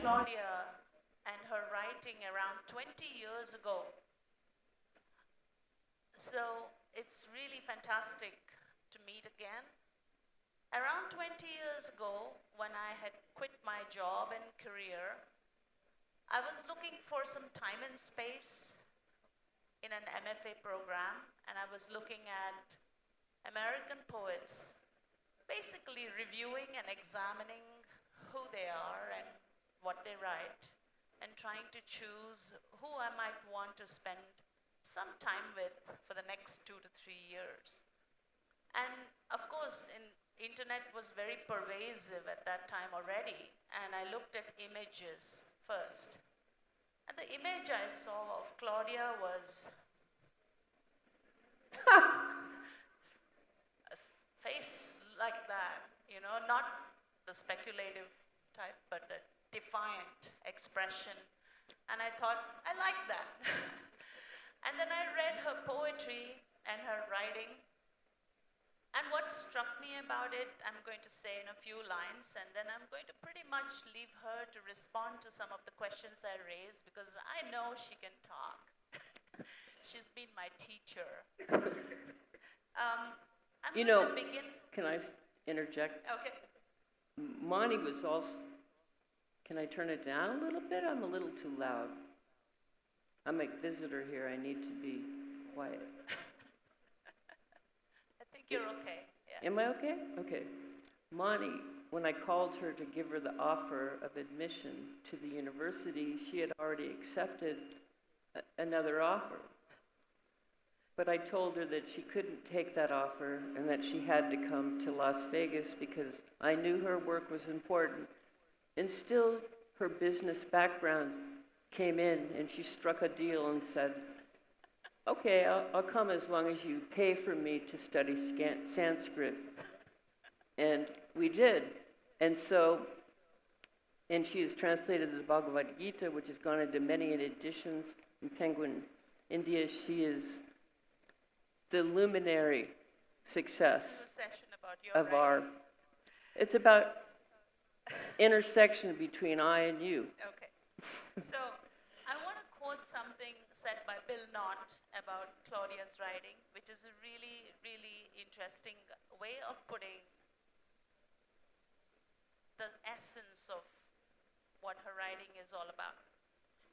Claudia and her writing around 20 years ago. So it's really fantastic to meet again. Around 20 years ago, when I had quit my job and career, I was looking for some time and space in an MFA program, and I was looking at American poets, basically reviewing and examining who they are and what they write, and trying to choose who I might want to spend some time with for the next 2 to 3 years. And of course, internet was very pervasive at that time already, and I looked at images first. And the image I saw of Claudia was a face like that, you know, not the speculative type, but a defiant expression. And I thought, I like that. And then I read her poetry and her writing. And what struck me about it, I'm going to say in a few lines, and then I'm going to pretty much leave her to respond to some of the questions I raised, because I know she can talk. She's been my teacher. I'm You going know, to begin. can I interject? Okay. Monty was also, can I turn it down a little bit? I'm a little too loud. I'm a visitor here. I need to be quiet. I think you're okay. Yeah. Am I okay? Okay. Monty, when I called her to give her the offer of admission to the university, she had already accepted another offer. But I told her that she couldn't take that offer and that she had to come to Las Vegas because I knew her work was important. And still, her business background came in, and she struck a deal and said, okay, I'll come as long as you pay for me to study Sanskrit. And we did. And so, and she has translated the Bhagavad Gita, which has gone into many editions in Penguin, India. She is the luminary success This is a session about your of writing. it's about intersection between I and you. Okay. So I want to quote something said by Bill Knott about Claudia's writing, which is a really, really interesting way of putting the essence of what her writing is all about.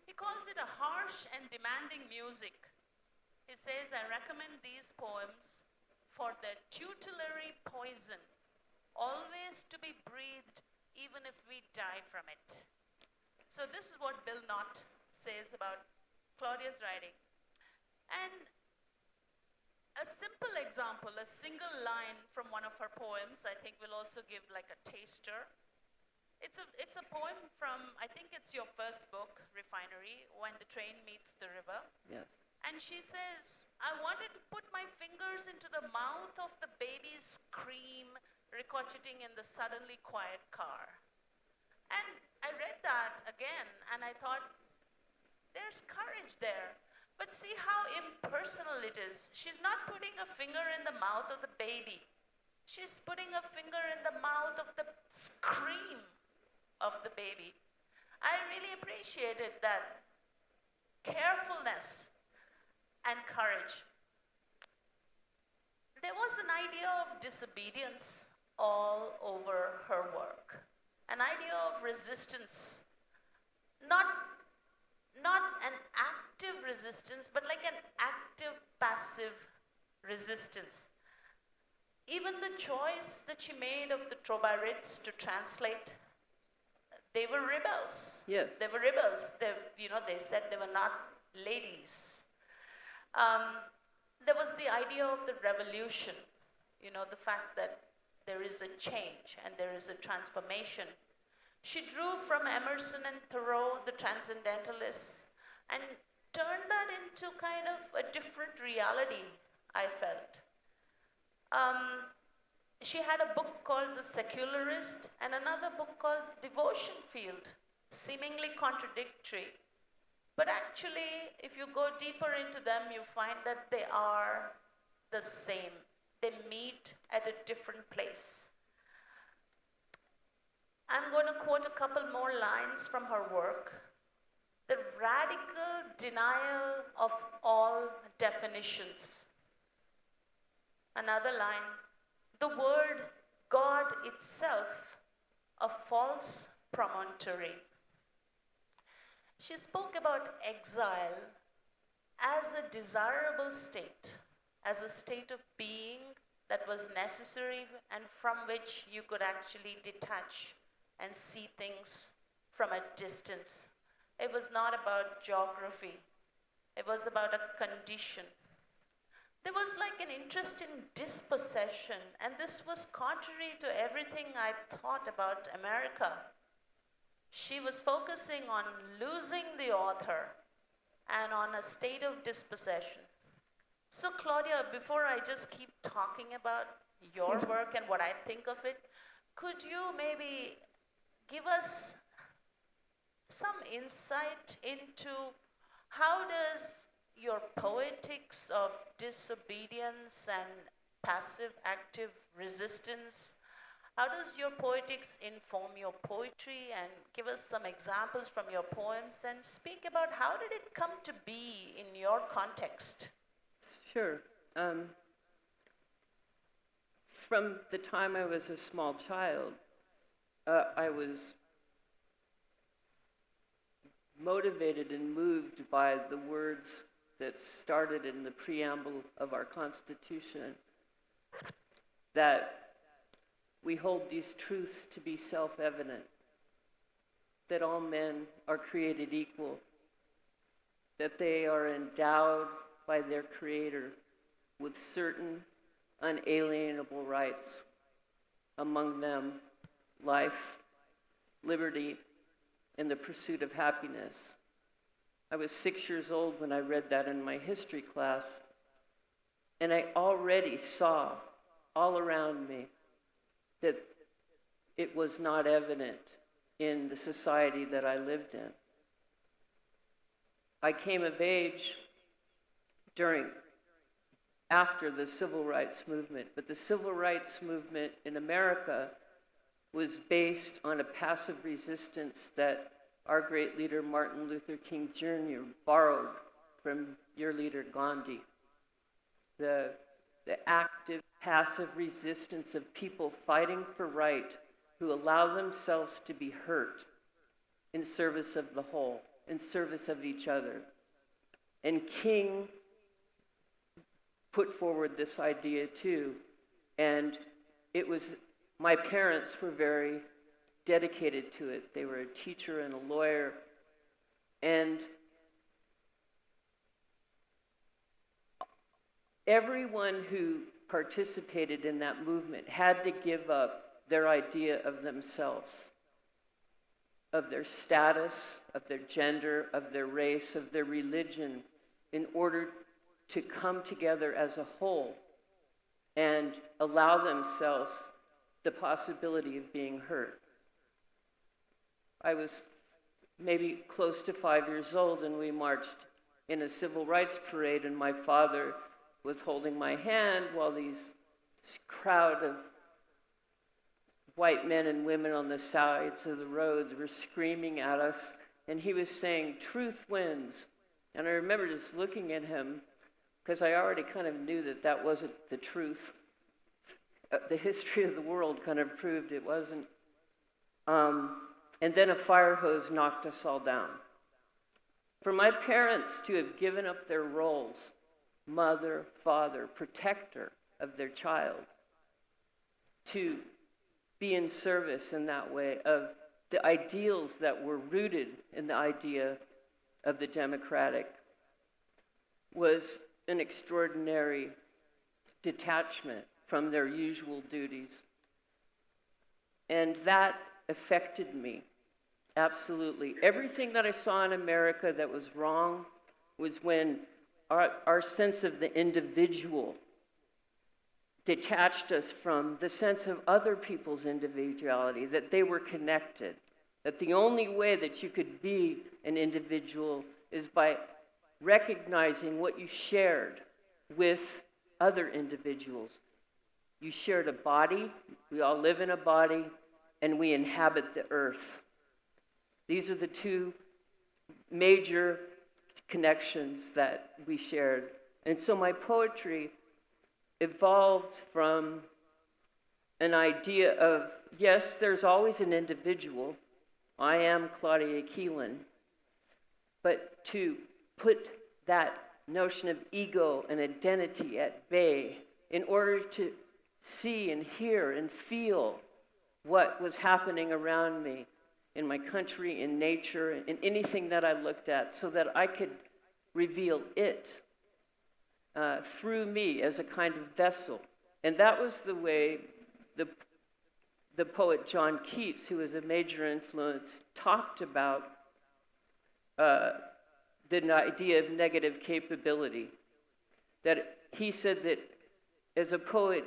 He calls it a harsh and demanding music. He says, I recommend these poems for their tutelary poison, always to be breathed even if we die from it. So this is what Bill Knott says about Claudia's writing. And a simple example, a single line from one of her poems, I think will also give like a taster. It's a poem from, I think it's your first book, Refinery, When the Train Meets the River. Yes. And she says, I wanted to put my fingers into the mouth of the baby's scream ricocheting in the suddenly quiet car. And I read that again, and I thought, there's courage there. But see how impersonal it is. She's not putting a finger in the mouth of the baby. She's putting a finger in the mouth of the scream of the baby. I really appreciated that carefulness and courage. There was an idea of disobedience all over her work. An idea of resistance, not an active resistance, but like an active passive resistance. Even the choice that she made of the Trobarids to translate, they were rebels. Yes. They were rebels. They said they were not ladies. There was the idea of the revolution, the fact that there is a change and there is a transformation. She drew from Emerson and Thoreau, the transcendentalists, and turned that into kind of a different reality, I felt. She had a book called The Secularist and another book called Devotion Field, seemingly contradictory. But actually, if you go deeper into them, you find that they are the same. They meet at a different place. I'm going to quote a couple more lines from her work. The radical denial of all definitions. Another line, the word God itself, a false promontory. She spoke about exile as a desirable state, as a state of being that was necessary and from which you could actually detach and see things from a distance. It was not about geography. It was about a condition. There was like an interest in dispossession, and this was contrary to everything I thought about America. She was focusing on losing the author and on a state of dispossession. So Claudia, before I just keep talking about your work and what I think of it, could you maybe give us some insight into how does your poetics of disobedience and passive active resistance, how does your poetics inform your poetry, and give us some examples from your poems and speak about how did it come to be in your context? Sure. From the time I was a small child, I was motivated and moved by the words that started in the preamble of our Constitution, that we hold these truths to be self-evident, that all men are created equal, that they are endowed by their Creator with certain unalienable rights, among them life, liberty, and the pursuit of happiness. I was 6 years old when I read that in my history class, and I already saw all around me that it was not evident in the society that I lived in. I came of age after the Civil Rights Movement, but the Civil Rights Movement in America was based on a passive resistance that our great leader Martin Luther King Jr. borrowed from your leader Gandhi. The active, passive resistance of people fighting for right who allow themselves to be hurt in service of the whole, in service of each other. And King put forward this idea too, and my parents were very dedicated to it. They were a teacher and a lawyer, and everyone who participated in that movement had to give up their idea of themselves, of their status, of their gender, of their race, of their religion, in order to come together as a whole and allow themselves the possibility of being heard. I was maybe close to 5 years old, and we marched in a civil rights parade, and my father was holding my hand while this crowd of white men and women on the sides of the roads were screaming at us, and he was saying, "Truth wins." And I remember just looking at him, because I already kind of knew that that wasn't the truth. The history of the world kind of proved it wasn't. And then a fire hose knocked us all down. For my parents to have given up their roles, mother, father, protector of their child, to be in service in that way of the ideals that were rooted in the idea of the democratic, was an extraordinary detachment from their usual duties. And that affected me, absolutely. Everything that I saw in America that was wrong was when our sense of the individual detached us from the sense of other people's individuality, that they were connected, that the only way that you could be an individual is by recognizing what you shared with other individuals. You shared a body. We all live in a body. and we inhabit the earth. These are the two major connections that we shared. And so my poetry evolved from an idea of, yes, there's always an individual. I am Claudia Keelan. But to put that notion of ego and identity at bay in order to see and hear and feel what was happening around me in my country, in nature, in anything that I looked at, so that I could reveal it through me as a kind of vessel. And that was the way the poet John Keats, who was a major influence, talked about the idea of negative capability. That he said that as a poet,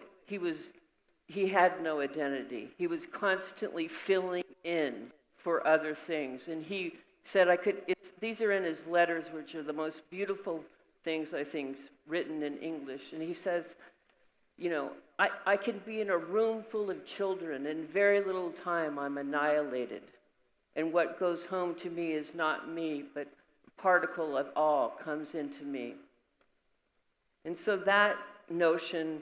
he had no identity. He was constantly filling in for other things. And he said, these are in his letters, which are the most beautiful things, I think, written in English. And he says, you know, I can be in a room full of children, and in very little time I'm annihilated. And what goes home to me is not me, but a particle of all comes into me. And so that notion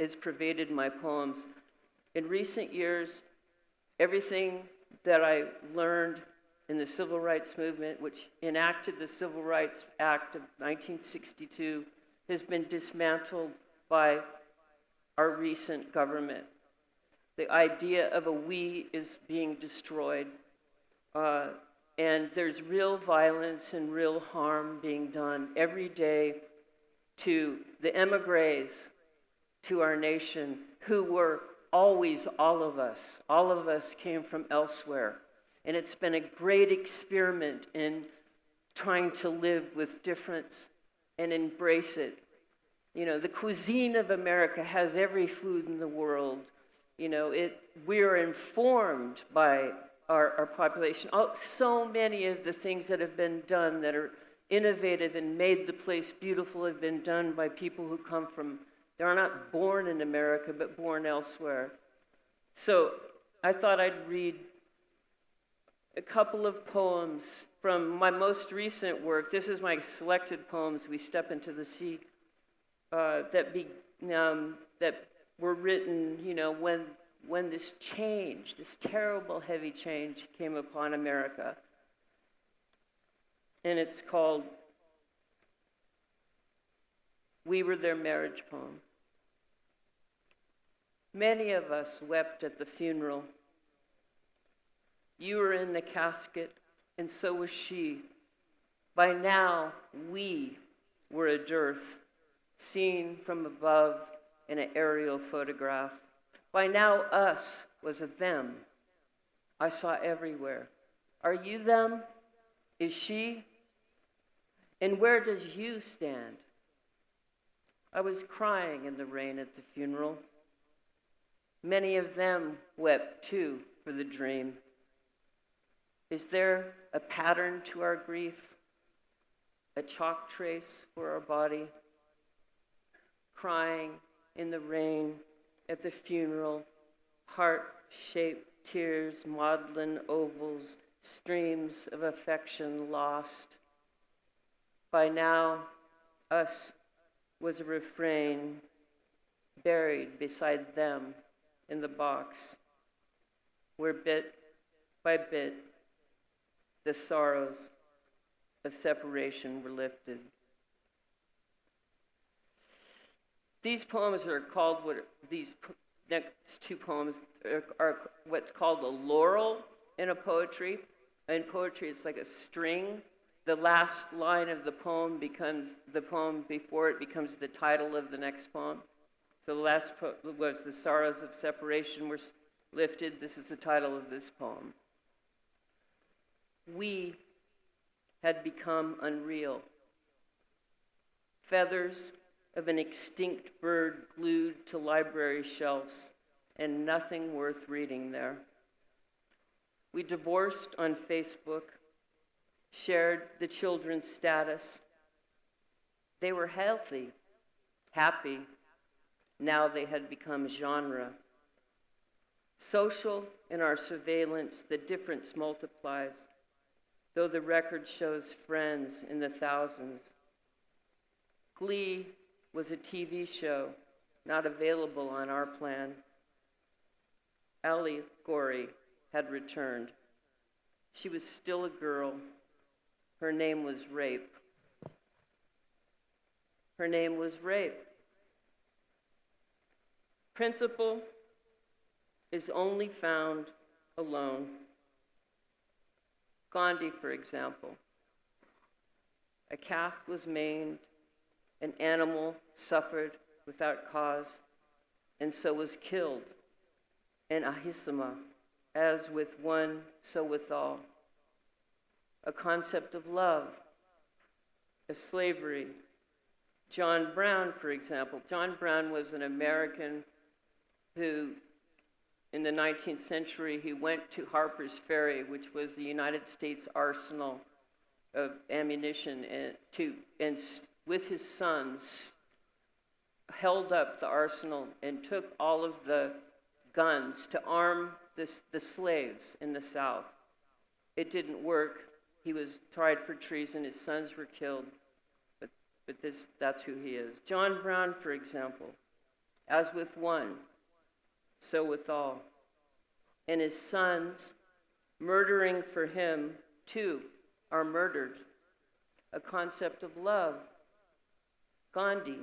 has pervaded my poems. In recent years, everything that I learned in the Civil Rights Movement, which enacted the Civil Rights Act of 1962, has been dismantled by our recent government. The idea of a we is being destroyed, and there's real violence and real harm being done every day to the émigrés, to our nation, who were always all of us. All of us came from elsewhere. And it's been a great experiment in trying to live with difference and embrace it. You know, the cuisine of America has every food in the world. You know, we are informed by our population. So many of the things that have been done that are innovative and made the place beautiful have been done by people who come from, they are not born in America, but born elsewhere. So I thought I'd read a couple of poems from my most recent work. This is my selected poems, We Step into the Sea, that were written, you know, when this change, this terrible heavy change came upon America. And it's called We Were Their Marriage Poem. Many of us wept at the funeral. You were in the casket, and so was she. By now, we were a dearth, seen from above in an aerial photograph. By now, us was a them I saw everywhere. Are you them? Is she? And where does you stand? I was crying in the rain at the funeral. Many of them wept too for the dream. Is there a pattern to our grief? A chalk trace for our body? Crying in the rain at the funeral, heart-shaped tears, maudlin ovals, streams of affection lost. By now, us was a refrain buried beside them in the box, where bit by bit the sorrows of separation were lifted. These poems are called, these next two poems are what's called a laurel in a poetry. In poetry, it's like a string. The last line of the poem becomes the poem before it becomes the title of the next poem. So the last was The Sorrows of Separation were lifted. This is the title of this poem. We had become unreal. Feathers of an extinct bird glued to library shelves, and nothing worth reading there. We divorced on Facebook, shared the children's status. They were healthy, happy. Now they had become genre. Social in our surveillance, the difference multiplies, though the record shows friends in the thousands. Glee was a TV show, not available on our plan. Allegory had returned. She was still a girl. Her name was Rape. Her name was Rape. Principle is only found alone. Gandhi, for example. A calf was maimed, an animal suffered without cause, and so was killed. And ahisama, as with one, so with all. A concept of love, a slavery. John Brown, for example. John Brown was an American who, in the 19th century, he went to Harper's Ferry, which was the United States arsenal of ammunition, and with his sons, held up the arsenal and took all of the guns to arm the slaves in the South. It didn't work. He was tried for treason. His sons were killed. But that's who he is. John Brown, for example, as with one, so with all. And his sons, murdering for him, too, are murdered. A concept of love. Gandhi.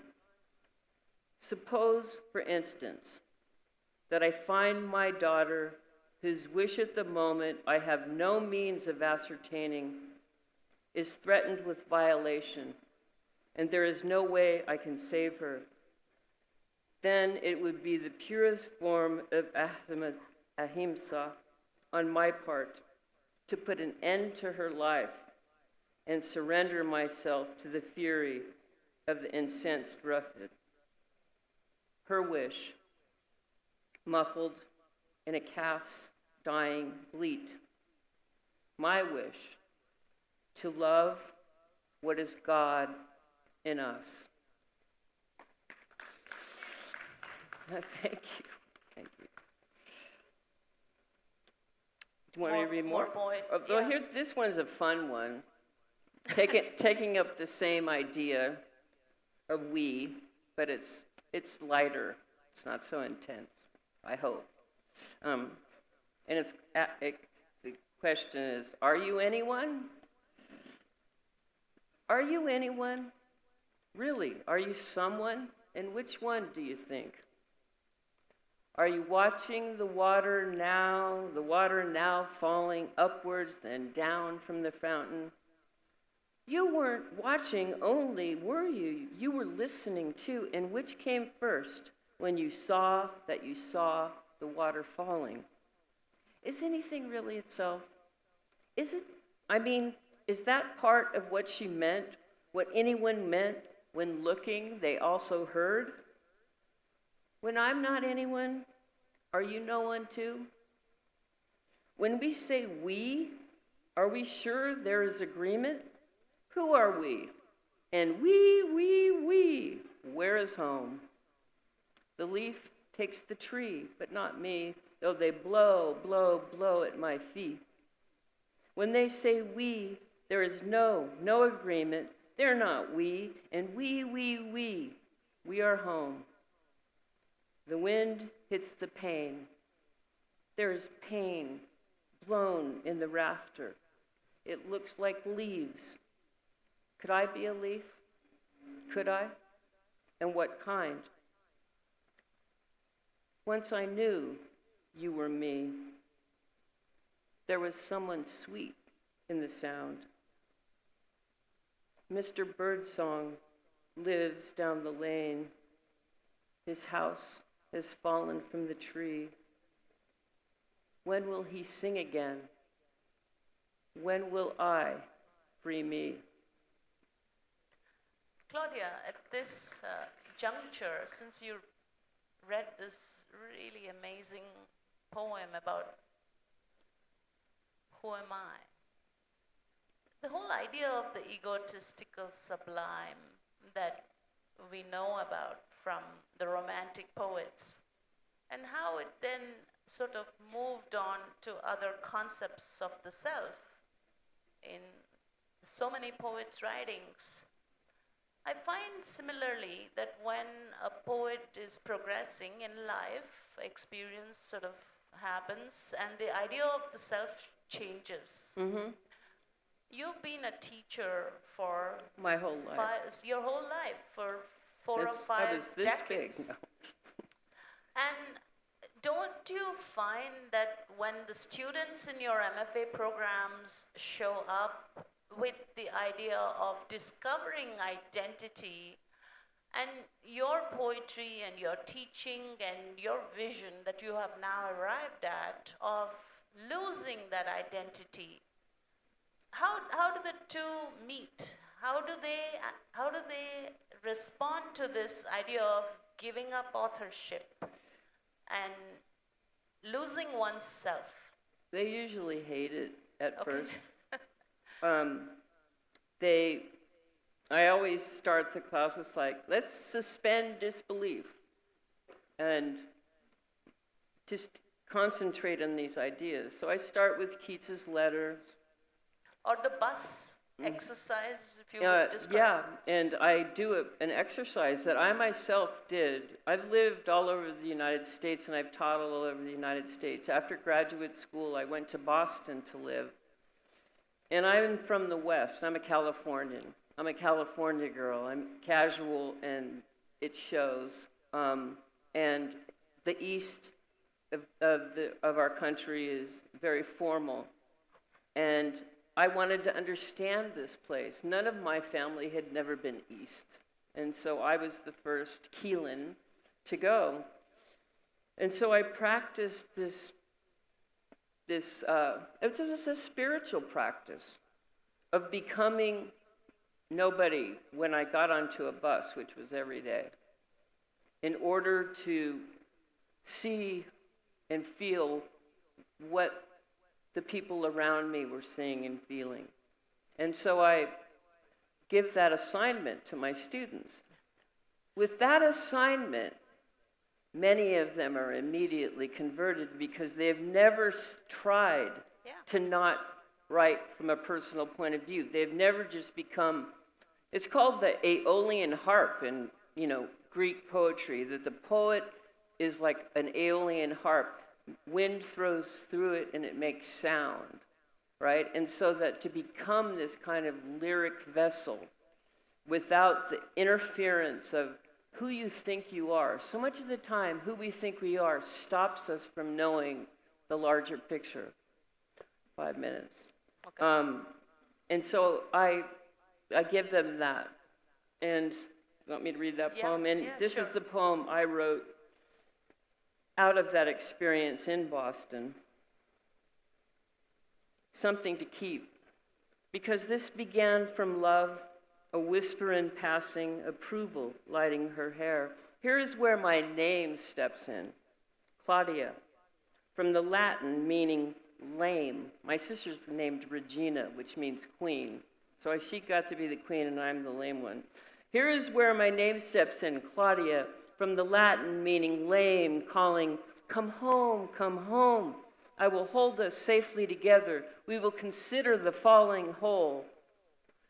Suppose, for instance, that I find my daughter, whose wish at the moment I have no means of ascertaining, is threatened with violation, and there is no way I can save her. Then it would be the purest form of ahimsa on my part to put an end to her life and surrender myself to the fury of the incensed ruffian. Her wish, muffled in a calf's dying bleat. My wish, to love what is God in us. Thank you. Thank you. Do you want me to read more? Yeah. Here, this one's a fun one. Taking up the same idea of we, but it's lighter. It's not so intense, I hope. And the question is, are you anyone? Are you anyone? Really, are you someone? And which one do you think? Are you watching the water now falling upwards, then down from the fountain? You weren't watching only, were you? You were listening too. And which came first when you saw that you saw the water falling? Is anything really itself? Is it? I mean, is that part of what she meant? What anyone meant when looking, they also heard? When I'm not anyone, are you no one too? When we say we, are we sure there is agreement? Who are we? And we, where is home? The leaf takes the tree, but not me, though they blow at my feet. When they say we, there is no agreement. They're not we, and we are home. The wind hits the pane. There is pain blown in the rafter. It looks like leaves. Could I be a leaf? Could I? And what kind? Once I knew you were me. There was someone sweet in the sound. Mr. Birdsong lives down the lane. His house has fallen from the tree. When will he sing again? When will I free me? Claudia, at this juncture, since you read this really amazing poem about who am I, the whole idea of the egotistical sublime that we know about from the Romantic poets and how it then sort of moved on to other concepts of the self in so many poets' writings. I find similarly that when a poet is progressing in life, experience sort of happens and the idea of the self changes. Mm-hmm. You've been a teacher for My whole life. your whole life, for 4 or I 5 was this decades. big. No. And don't you find that when the students in your MFA programs show up with the idea of discovering identity, and your poetry and your teaching and your vision that you have now arrived at of losing that identity, how do the two meet? How do they respond to this idea of giving up authorship and losing oneself? They usually hate it at Okay. first. I always start the classes like, let's suspend disbelief and just concentrate on these ideas. So I start with Keats's letters. Or the bus exercise, if you would describe. Yeah, and I do an exercise that I myself did. I've lived all over the United States and I've taught all over the United States. After graduate school, I went to Boston to live. And I'm from the West. I'm a Californian. I'm a California girl. I'm casual and it shows. And the East of our country is very formal. And I wanted to understand this place. None of my family had never been East. And so I was the first Keelan to go. And so I practiced it was a spiritual practice of becoming nobody when I got onto a bus, which was every day, in order to see and feel what the people around me were seeing and feeling. And so I give that assignment to my students. With that assignment, many of them are immediately converted because they've never tried to not write from a personal point of view. They've never just become, it's called the Aeolian harp in, Greek poetry, that the poet is like an Aeolian harp. Wind throws through it and it makes sound, right? And so that to become this kind of lyric vessel without the interference of who you think you are. So much of the time, who we think we are stops us from knowing the larger picture. 5 minutes. Okay. And so I give them that. And you want me to read that poem? And this is the poem I wrote out of that experience in Boston. Something to keep. Because this began from love, a whisper in passing, approval lighting her hair. Here is where my name steps in. Claudia, from the Latin meaning lame. My sister's named Regina, which means queen. So she got to be the queen and I'm the lame one. Here is where my name steps in. Claudia, from the Latin meaning lame, calling, come home, come home. I will hold us safely together. We will consider the falling whole.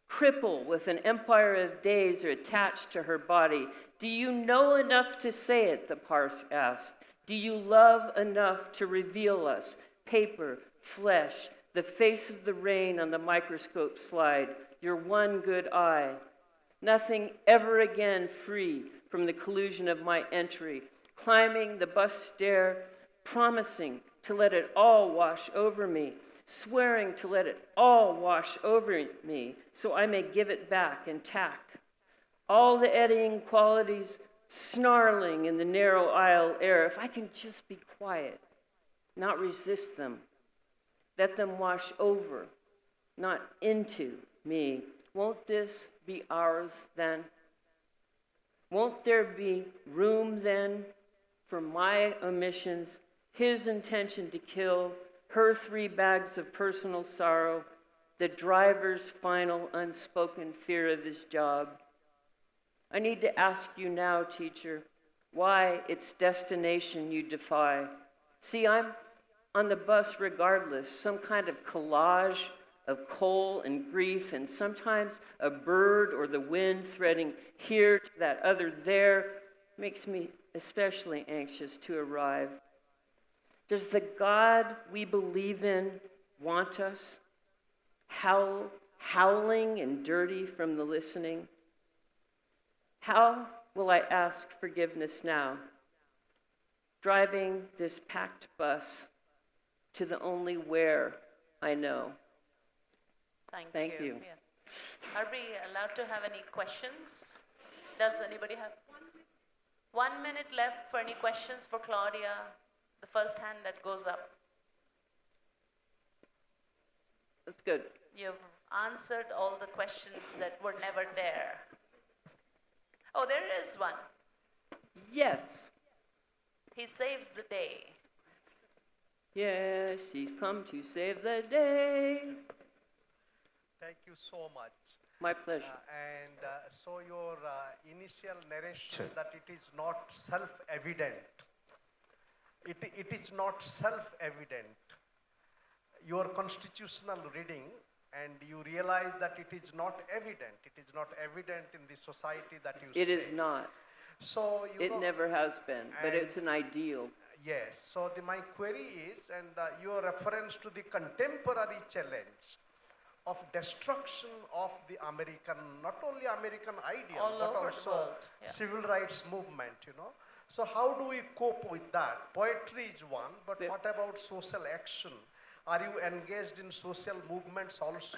Cripple with an empire of days are attached to her body. Do you know enough to say it, the parse asked. Do you love enough to reveal us? Paper, flesh, the face of the rain on the microscope slide, your one good eye. Nothing ever again free from the collusion of my entry, climbing the bus stair, promising to let it all wash over me, swearing to let it all wash over me so I may give it back intact. All the eddying qualities snarling in the narrow aisle air. If I can just be quiet, not resist them, let them wash over, not into me. Won't this be ours then? Won't there be room then for my omissions, his intention to kill, her 3 bags of personal sorrow, the driver's final unspoken fear of his job? I need to ask you now, teacher, why its destination you defy. See, I'm on the bus regardless, some kind of collage of coal and grief, and sometimes a bird or the wind threading here to that other there makes me especially anxious to arrive. Does the God we believe in want us? Howling and dirty from the listening? How will I ask forgiveness now? Driving this packed bus to the only where I know. Thank you. Yeah. Are we allowed to have any questions? Does anybody have 1 minute left for any questions for Claudia? The first hand that goes up. That's good. You've answered all the questions that were never there. Oh, there is one. Yes. He saves the day. Yes, she's come to save the day. Thank you so much. My pleasure. So your initial narration that it is not self-evident. It is not self-evident. Your constitutional reading, and you realize that it is not evident. It is not evident in the society that you stay. It is not. So it never has been, but it's an ideal. Yes. So my query is, and your reference to the contemporary challenge of destruction of the American, not only American ideal, but also civil rights movement, So how do we cope with that? Poetry is one, but what about social action? Are you engaged in social movements also?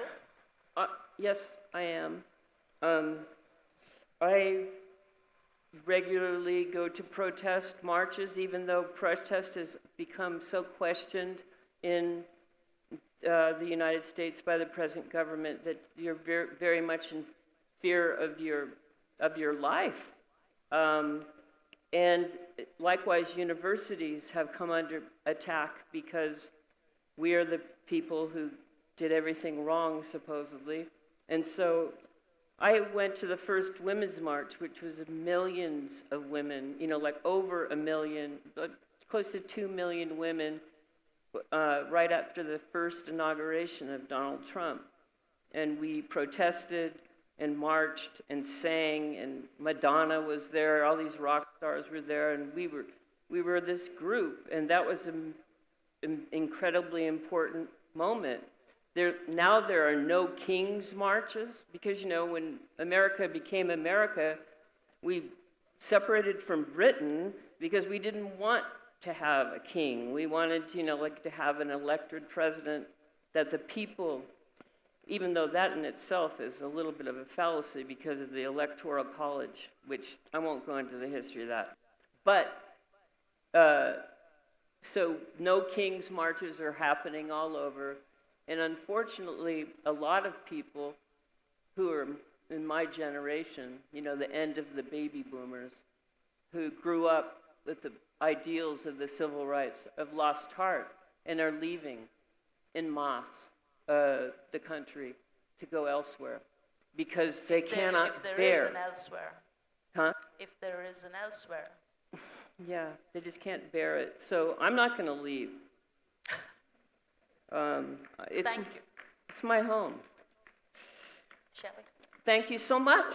Yes, I am. I regularly go to protest marches, even though protest has become so questioned in the United States by the present government that you're very much in fear of your life. And likewise, universities have come under attack because we are the people who did everything wrong, supposedly. And so I went to the first Women's March, which was millions of women, like over 1 million, close to 2 million women, right after the first inauguration of Donald Trump. And we protested and marched and sang, and Madonna was there, all these rock stars were there, and we were this group, and that was an incredibly important moment. Now there are no kings marches, because when America became America, we separated from Britain because we didn't want to have a king. We wanted, to have an elected president that the people, even though that in itself is a little bit of a fallacy because of the Electoral College, which I won't go into the history of that. But, so no kings marches are happening all over. And unfortunately, a lot of people who are in my generation, the end of the baby boomers, who grew up with the ideals of the civil rights, have lost heart and are leaving en masse the country to go elsewhere because they cannot bear. If there is an elsewhere. Huh? If there is an elsewhere. Yeah, they just can't bear it. So I'm not going to leave. Thank you. It's my home. Shall we? Thank you so much.